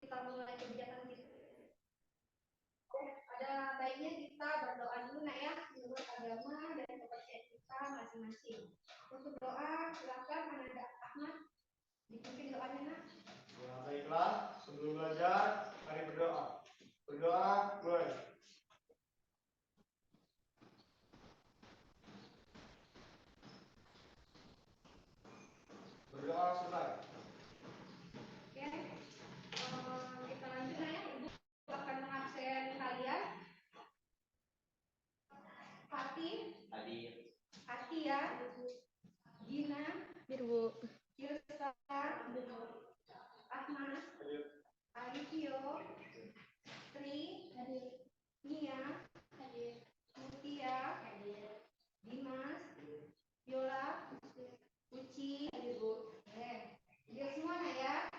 kita mulai kegiatan kita. Ada baiknya kita berdoa dulu nak ya, menurut agama dan kepercayaan kita masing-masing. Untuk doa, silakan Ananda Ahmad dipimpin doanya nak. Ya, baiklah, sebelum belajar, mari berdoa. Berdoa, mulai. Berdoa selesai. Oke, kita lanjut ya. Ibu akan mengabsen kalian. Hati ya. Gina. Bu. Yusra. Ahmad. Alifio. Tri. Nia. Mutia. Dimas. Yola. Uci. Dia semua ya.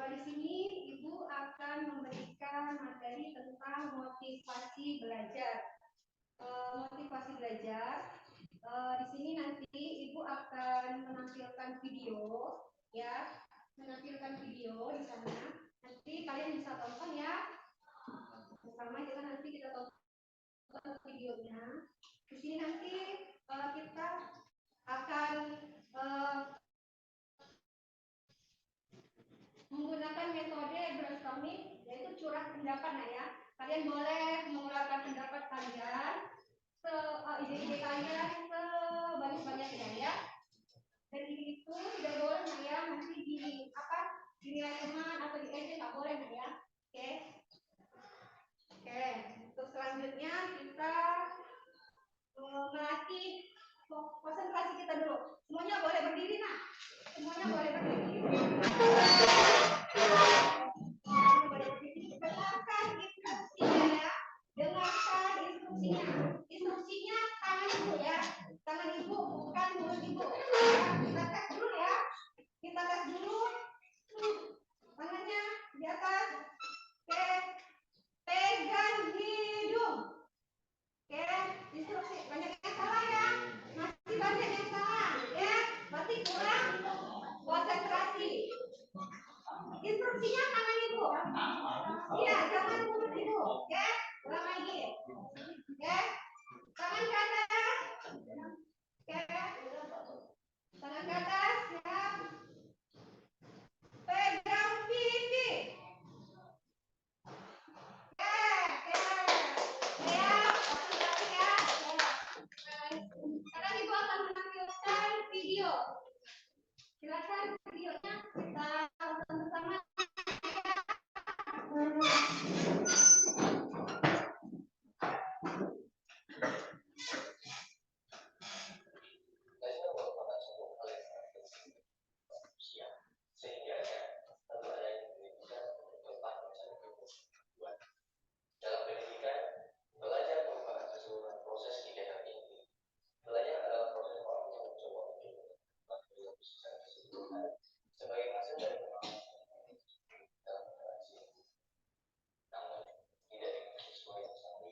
Di sini Ibu akan memberikan materi tentang motivasi belajar. Motivasi belajar. Di sini nanti Ibu akan menampilkan video, ya, menampilkan video di sana. Nanti kalian bisa tonton ya. Bersama kita nanti kita tonton videonya. Di sini nanti kita akan menggunakan metode brainstorming, yaitu curah pendapat ya. Kalian boleh mengeluarkan pendapat kalian, ide-ide kalian sebanyak-banyaknya ya. Dan itu tidak boleh ya, nanti dinilai teman atau diejek, nggak boleh ya. Oke. Untuk selanjutnya kita melatih konsentrasi kita dulu. Semuanya boleh berdiri nak. Semuanya boleh berdiri. Dengarkan instruksinya ya. Dengarkan instruksinya. Instruksinya tangan ibu ya. Tangan ibu bukan mulut ibu. Ya, kita tes dulu ya. Kita tes dulu. Tangannya di atas. Oke. Pegang hidung. Oke. Instruksi banyak yang salah ya. Masih banyak yang salah. Ya. Berarti kurang konsentrasi. Instruksinya tangan ibu. Iya, jangan mulut ibu. Ya, ulang lagi. Ya, tangan ke atas. Oke, tangan ke atas. Ya, pegang pipi. Sekarang ibu akan menampilkan video. Silakan videonya kita tonton bersama. Dalam pendidikan, belajar merupakan keseluruhan proses kegiatan ini. Belajar adalah proses orang yang mencoba untuk secara keseluruhan sebagai hasil dari pengalaman dalam interaksi, namun tidak dengan sesuai yang sama.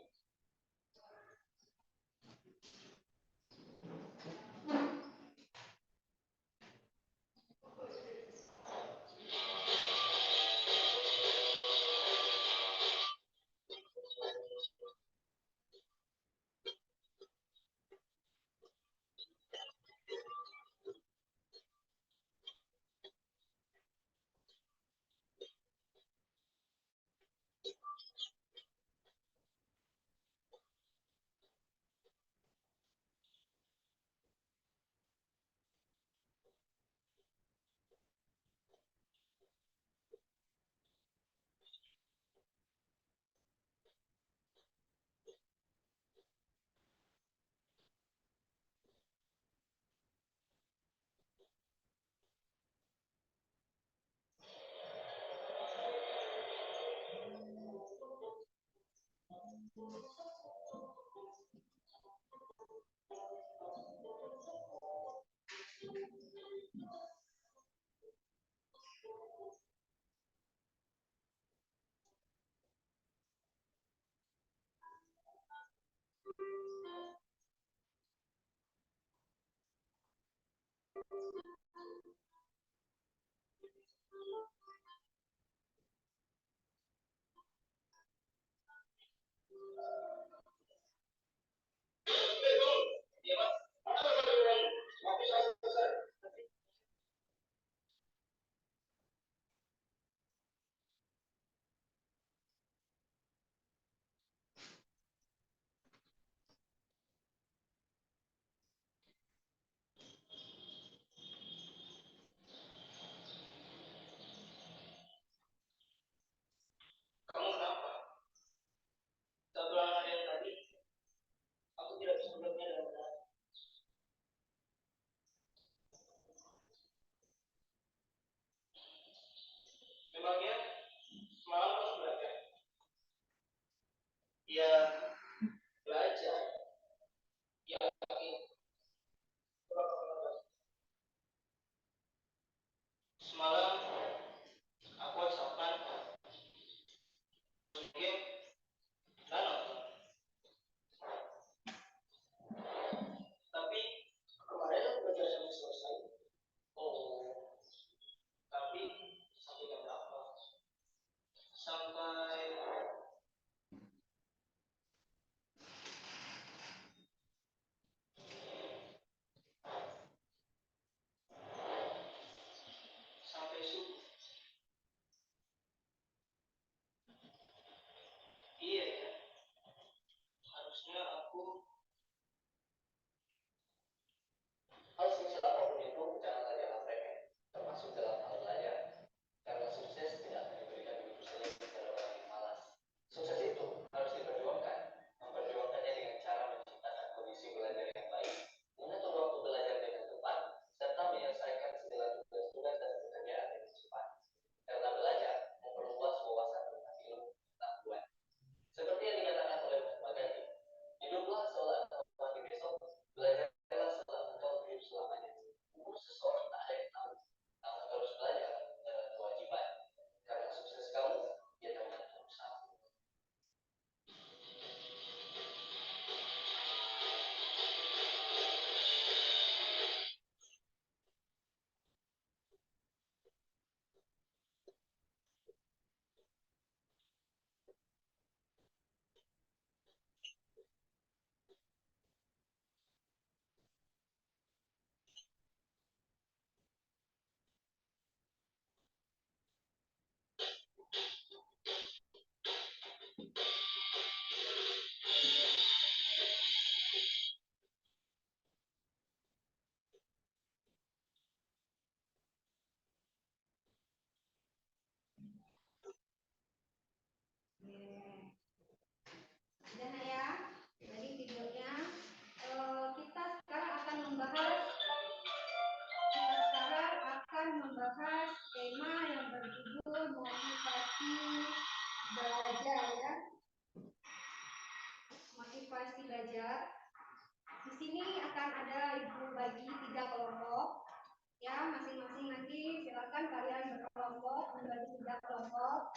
Silakan kalian berkelompok membagi 3 kelompok.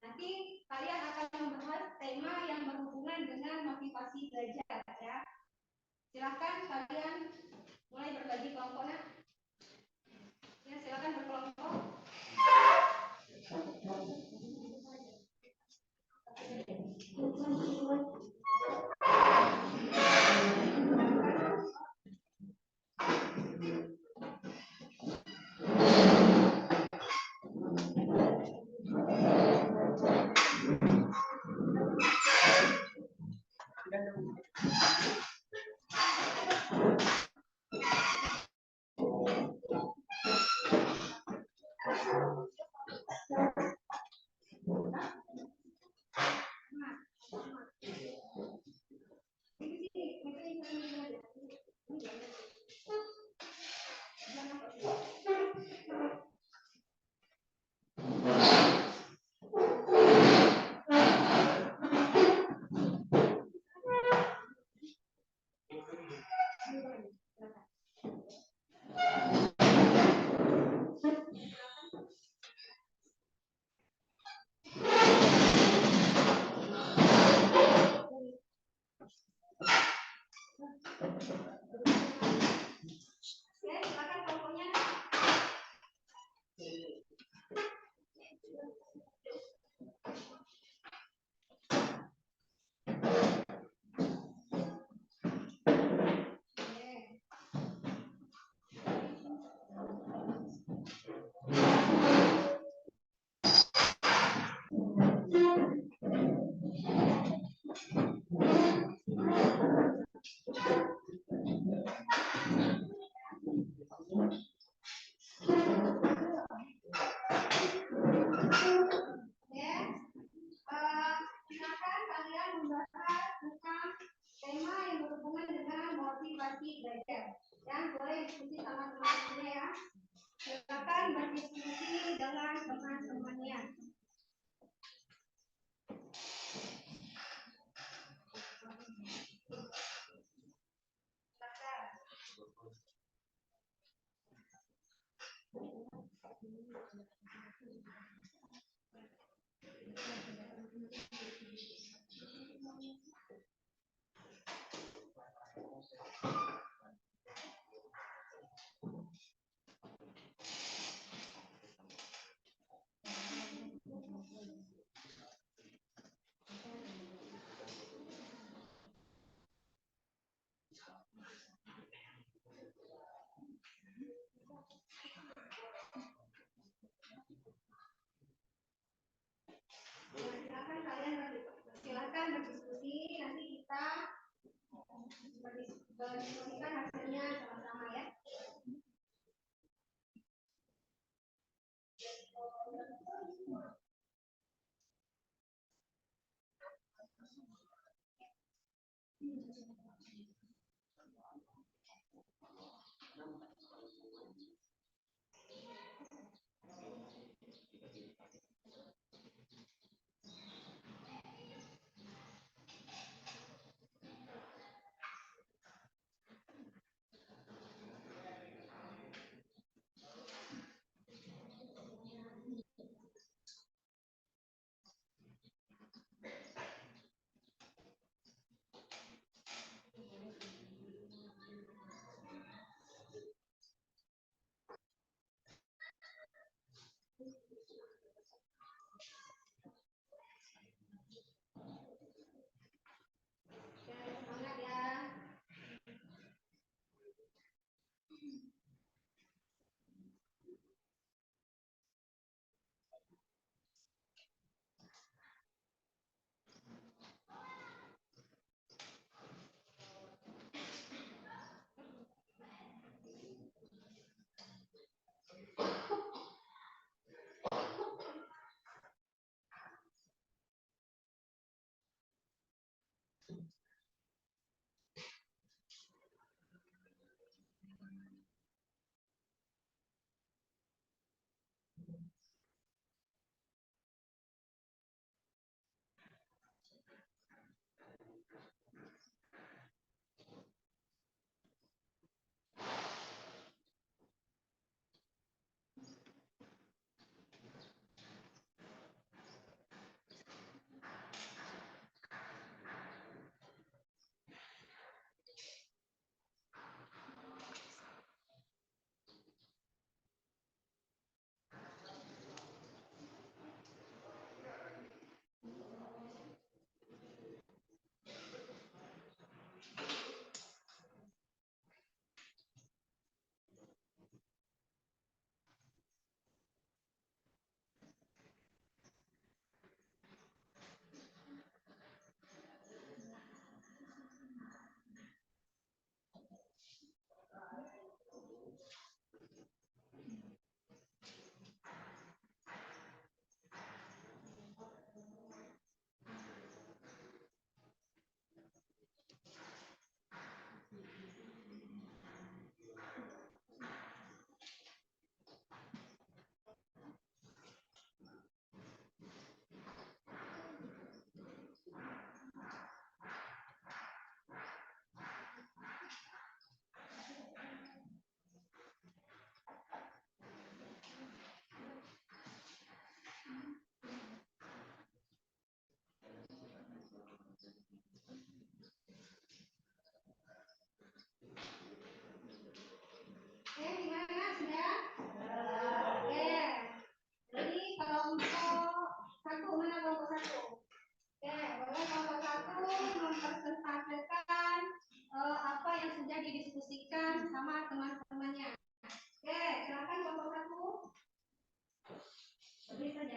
Nanti kalian akan membahas tema yang berhubungan dengan motivasi belajar ya. Silakan kalian mulai berbagi kelompoknya. Ya, silakan berkelompok. Ya, silakan kelompoknya. Silakan kalian membahas tentang tema yang berhubungan dengan motivasi belajar dan boleh diskusi sama teman-temannya ya. Silakan berdiskusi dengan teman-temannya. Silakan berdiskusi, nanti kita berdiskusikan hasilnya sama-sama ya. Semangat ya.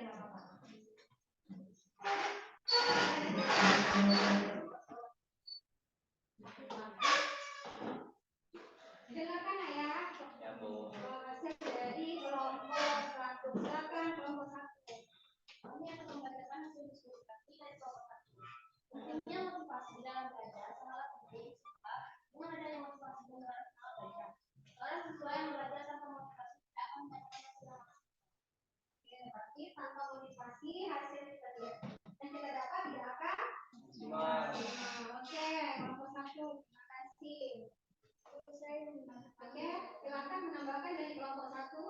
nggak apa-apa. Dengarkan ayah. Ya, Bu. Jadi kelompok satu, silakan kelompok satu. Ini akan membacakan hasil diskusi dari kelompok satu. Pentingnya motivasi dalam belajar sangatlah penting sebab dengan adanya motivasi penggunaan dalam belajar. Seorang siswa yang belajar tanpa motivasi tidak akan mendapatkan hasil yang maksimal. Berarti tanpa motivasi hasil kita lihat dan kita dapat tidak akan maksimal. Oke, kelompok satu. Terima kasih. Oke, silakan menambahkan dari kelompok satu.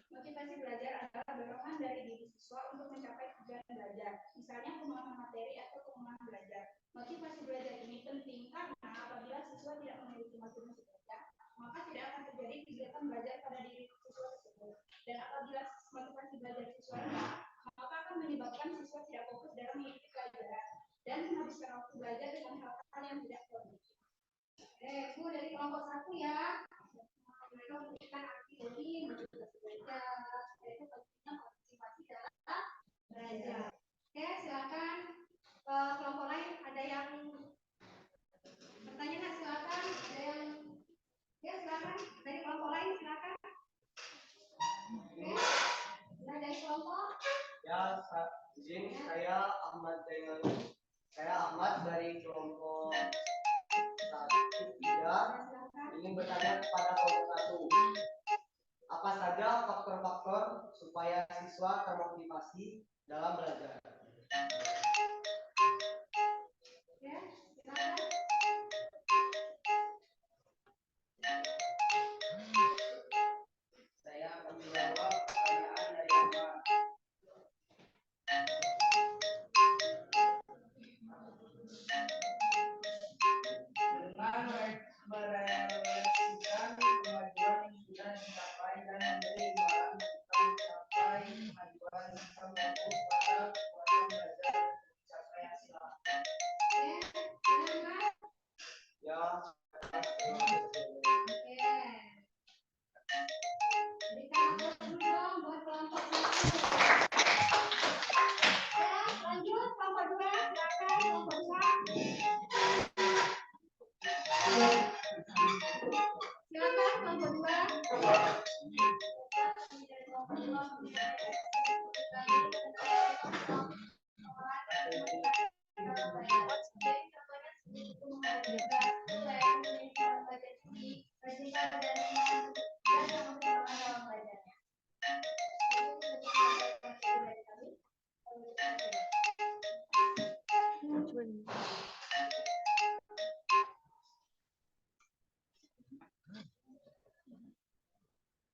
Motivasi belajar adalah dorongan dari diri siswa untuk mencapai tujuan belajar, misalnya pemahaman materi atau pemahaman belajar. Motivasi belajar ini penting karena apabila siswa tidak memiliki motivasi belajar, maka tidak akan terjadi kegiatan belajar pada diri siswa tersebut. Dan apabila motivasi belajar siswa rendah, maka akan menyebabkan siswa tidak fokus dalam mengikuti pelajaran dan menghabiskan waktu belajar dengan hal-hal yang tidak produktif. Bu dari kelompok satu ya. Mereka memberikan aktivitas motivasi belajar, yaitu pentingnya partisipasi dalam belajar. Oke, silakan kelompok lain ada yang bertanya nggak? Silakan. Ada yang ya silakan dari kelompok lain silakan. Oke, nah dari kelompok. Ya, izin saya Ahmad dengan saya Ahmad dari kelompok 1-3 ingin bertanya kepada kelompok 1. Apa saja faktor-faktor supaya siswa termotivasi dalam belajar? Ya, silakan. Saya akan menjawab pertanyaan dari Ahmad. Dengan merealisasikan kemajuan yang sudah dicapai dan memberi imbalan untuk mencapai kemajuan serta fokus pada kekuatan belajar mencapai hasil. Ya. Berikan aplaus dulu dong buat kelompok satu. Ya, lanjut kelompok 2, silakan kelompok 2. Silakan kelompok 2.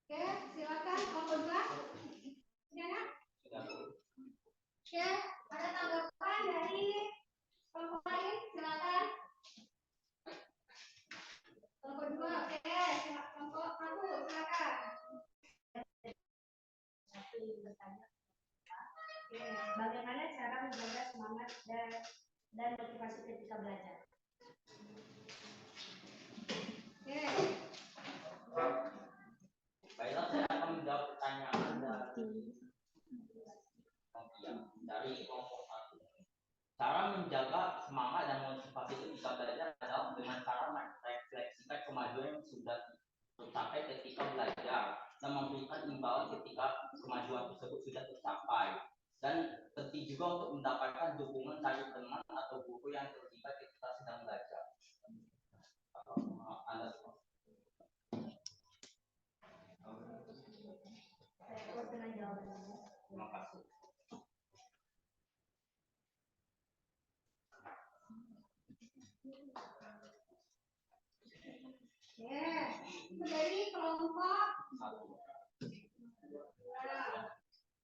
Oke, silakan kelompok 2. Sudah nak? Oke, ada tanggapan dari kelompok lain? Silakan. Kelompok 2, oke. Kelompok 1, silakan. Oke, bagaimana cara menjaga semangat dan motivasi ketika belajar? Oke. Baiklah, saya akan menjawab pertanyaan dari kelompok 1. Cara menjaga semangat dan motivasi ketika belajar adalah dengan cara merefleksikan kemajuan yang sudah tercapai ketika belajar dan memberikan imbauan ketika kemajuan tersebut sudah tercapai. Dan penting juga untuk mendapatkan dukungan dari teman atau guru yang terlibat ketika sedang belajar. Terima kasih. Itu dari kelompok 1.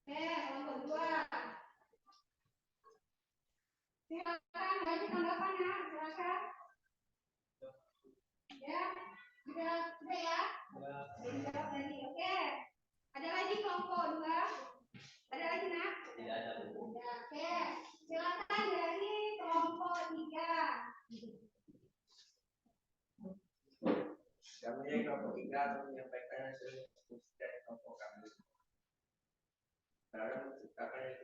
kelompok 2. Silakan bagi tanggapan ya, silakan. Ya, sudah ya. Dijawab tadi, oke. Ada lagi kelompok 2? Ada lagi nak? Tidak ada. Oke, silakan dari kelompok 3. Kami yang kelompok 3 menyampaikan hasil diskusi dari kelompok kami dalam menciptakan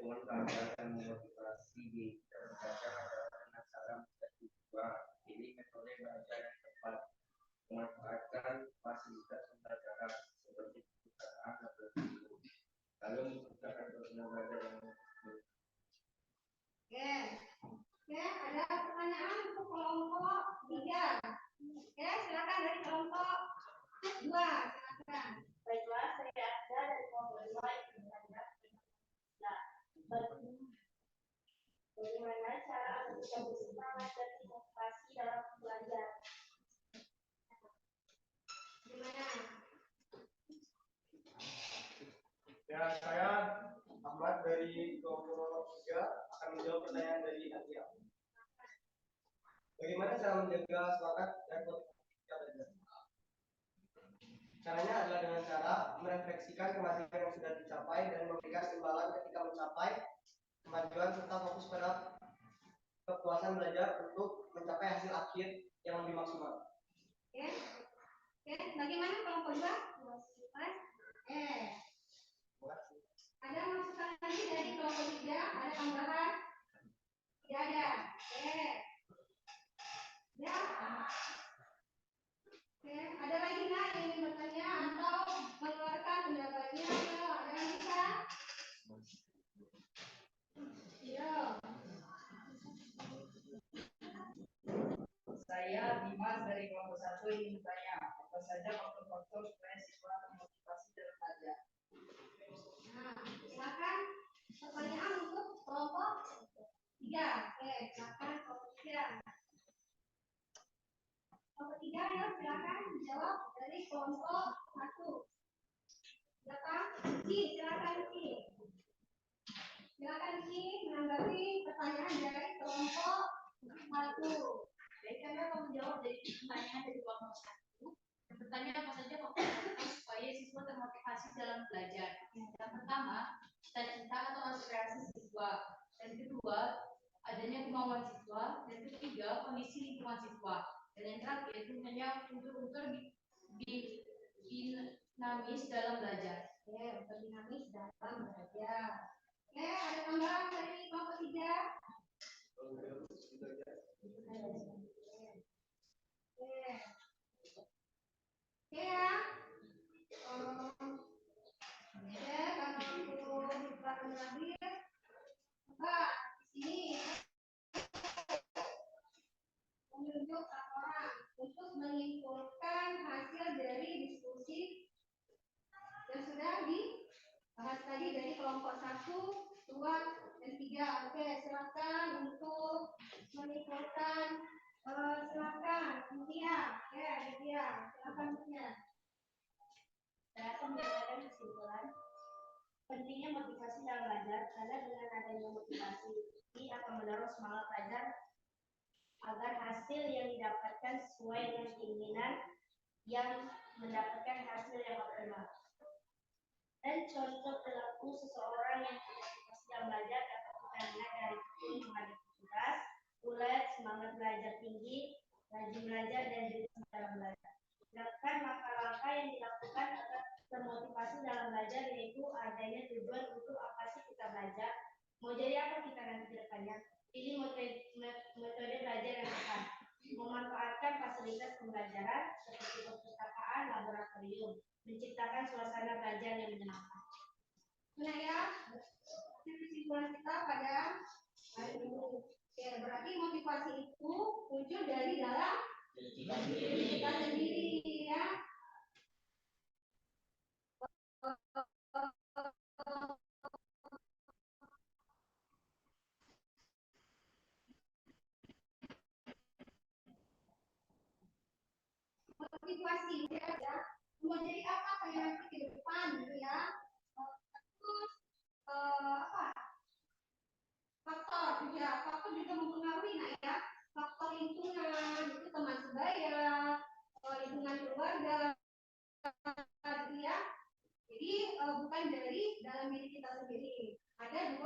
yang bersemangat dan motivasi dalam belajar. Gimana? Ya, saya Ahmad dari kelompok 3 akan menjawab pertanyaan dari Atia. Bagaimana cara menjaga semangat dan motivasi kita belajar? Caranya adalah dengan cara merefleksikan kemajuan yang sudah dicapai dan memberikan imbalan ketika mencapai kemajuan serta fokus pada kepuasan belajar untuk mencapai hasil akhir yang lebih maksimal. Oke. Bagaimana kelompok 2? Ada masukan lagi dari kelompok 3? Ada tambahan? Tidak ada. Ya. Ada lagi nggak yang ingin bertanya atau mengeluarkan pendapatnya? Ada yang bisa? Ya. Saya Dimas dari kelompok 1 ingin bertanya, apa saja faktor-faktor supaya siswa termotivasi dalam belajar? Nah, silakan pertanyaan untuk kelompok 3. Silakan kelompok 3. Kelompok 3 ya, silakan jawab dari kelompok 1. Silakan, silakan menanggapi pertanyaan dari kelompok 1. Baik, kami akan menjawab dari pertanyaan dari kelompok 1. Yang bertanya apa saja faktor supaya siswa termotivasi dalam belajar. Yang pertama, cita-cita atau aspirasi siswa. Yang kedua, adanya kemauan siswa. Dan ketiga, kondisi lingkungan siswa. Dan yang terakhir, tentunya unsur-unsur dinamis dalam belajar. Unsur dinamis dalam belajar. Ada tambahan dari kelompok 3? Ya. Kalau untuk belakang lagi, di sini menunjuk laporan untuk menyimpulkan hasil dari diskusi yang sudah dibahas tadi dari kelompok 1, 2, dan 3. Oke, silakan untuk menyimpulkan. Silakan, Mutia. Silakan Mutia. Saya akan menyampaikan kesimpulan pentingnya motivasi dalam belajar karena dengan adanya motivasi ini akan mendorong semangat belajar agar hasil yang didapatkan sesuai dengan keinginan yang mendapatkan hasil yang optimal. Dan contoh perilaku seseorang yang termotivasi dalam belajar dapat kita lihat dari tekun menghadapi tugas, ulet, semangat belajar tinggi, rajin belajar, dan juga dalam belajar. Sedangkan langkah-langkah yang dilakukan agar termotivasi dalam belajar yaitu adanya tujuan untuk apa sih kita belajar, mau jadi apa kita nanti ke depannya. Pilih metode belajar yang tepat, memanfaatkan fasilitas pembelajaran seperti perpustakaan, laboratorium, menciptakan suasana belajar yang menyenangkan. Nah ya, kesimpulan kita pada hari ini. Berarti motivasi itu muncul dari dalam diri kita sendiri ya. Motivasi ya, mau jadi apa saya nanti ke depan gitu ya. Terus apa? Faktor juga mempengaruhi ya. Faktor lingkungan itu teman sebaya, lingkungan keluarga, gitu ya. Jadi bukan dari dalam diri kita sendiri. Ada 2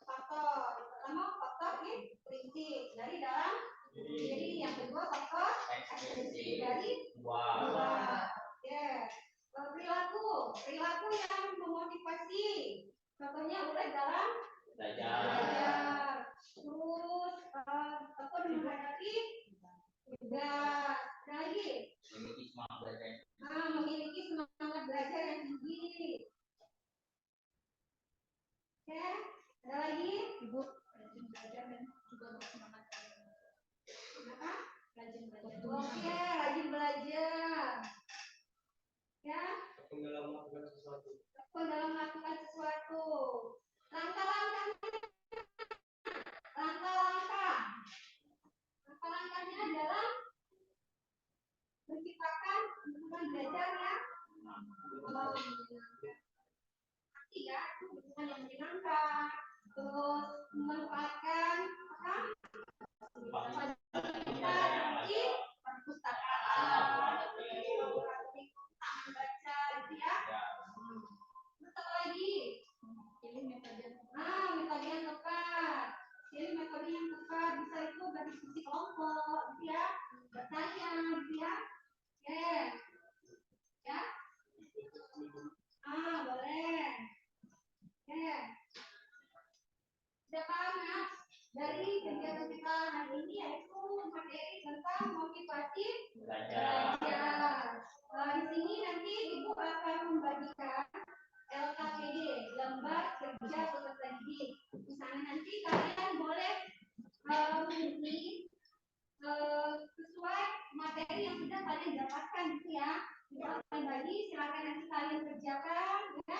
faktor. Pertama faktor prinsip dari dalam diri. Yang kedua faktor ekstrinsi dari luar. Perilaku yang memotivasi. Contohnya mulai dalam belajar. Terus menghadapi tugas. Ada lagi? Memiliki semangat belajar yang tinggi. Ada lagi? Ibu, rajin belajar dan juga bersemangat. Kenapa? Rajin belajar. Oke, rajin belajar. Ya. Tekun dalam melakukan sesuatu. Langkah-langkah memanfaatkan apa? Di perpustakaan, di taman baca, gitu ya. Terus apa lagi? Pilih metode. Metode yang tepat. Pilih metode yang tepat. Bisa itu berdiskusi kelompok, gitu ya. Bertanya, gitu ya. Oke. Ya. Boleh. Oke. Sudah paham ya? Dari kegiatan kita hari ini yaitu materi tentang motivasi belajar. Di sini nanti Ibu akan membagikan LKPD, lembar kerja peserta didik. Di sana nanti kalian boleh mengisi sesuai materi yang sudah kalian dapatkan, gitu ya. Ibu akan bagi, silakan nanti kalian kerjakan, ya.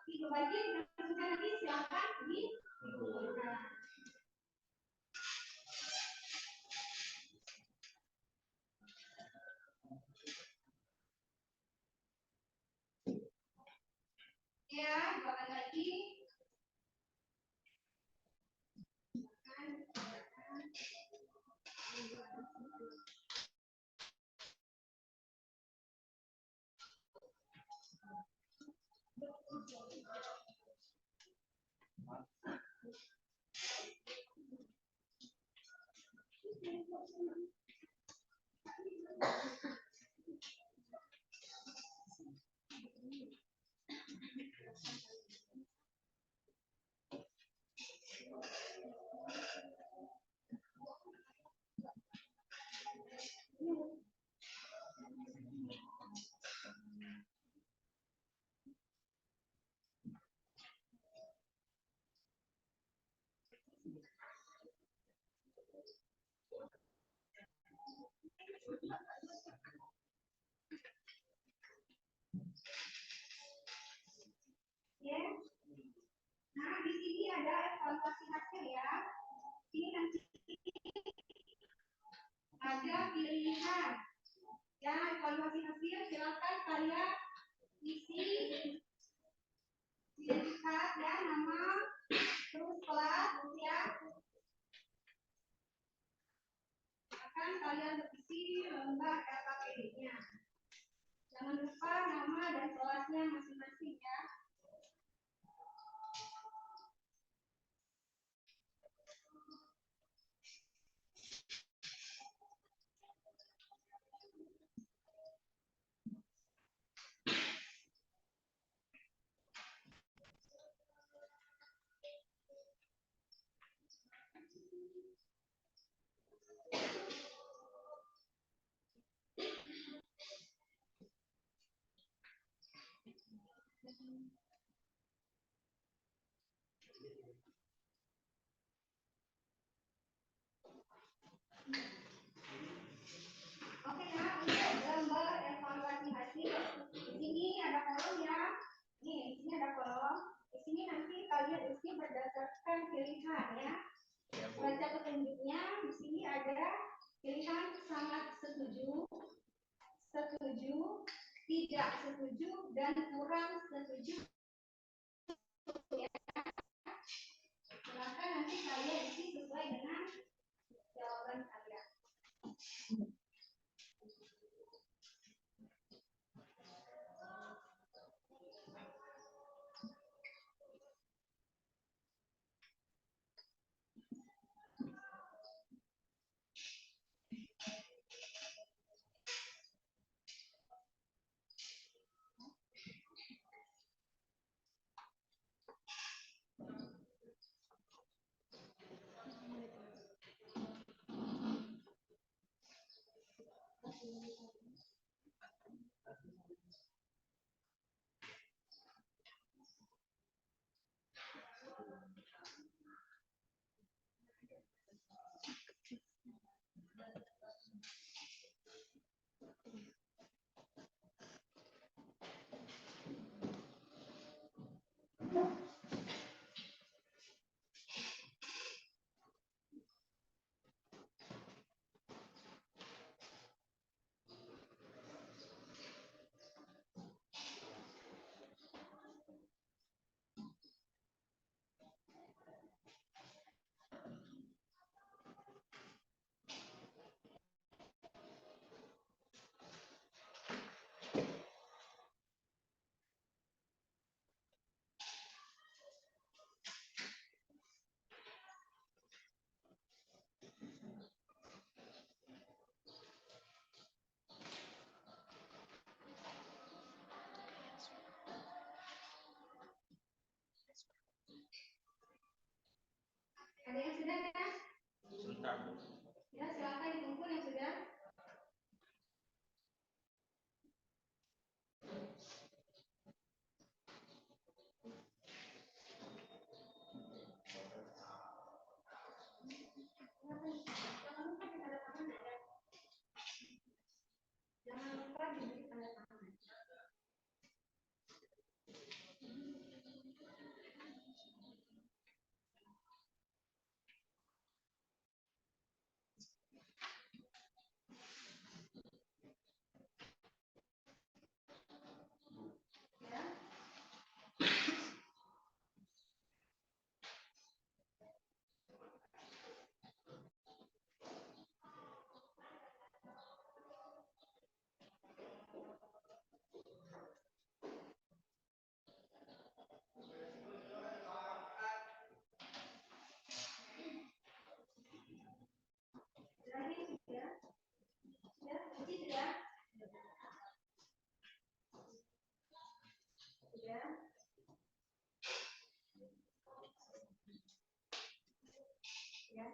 Ibu bagi, nanti silakan di. Ya, bukan lagi. Ya. Nah, di sini ada evaluasi hasil ya. Ini nanti ada pilihan. Ya, evaluasi hasil silakan kalian isi identitas ya, nama, terus kelas, ya. Akan kalian isi lembar LKPD-nya. Jangan lupa nama dan kelasnya masing-masing ya. Oke ya, untuk gambar evaluasi hasil. Di sini ada kolom ya. Nih, di sini ada kolom. Di sini nanti kalian isi berdasarkan pilihan ya. Baca petunjuknya. Di sini ada pilihan sangat setuju, setuju, tidak setuju, dan kurang setuju. Ya. Silakan nanti kalian isi sesuai dengan jawaban kalian. Ya, silakan dikumpul yang sudah. Jangan lupa diberi tanda tangan. Ya. Terakhir sudah. Ya, kunci sudah. Sudah. Ya.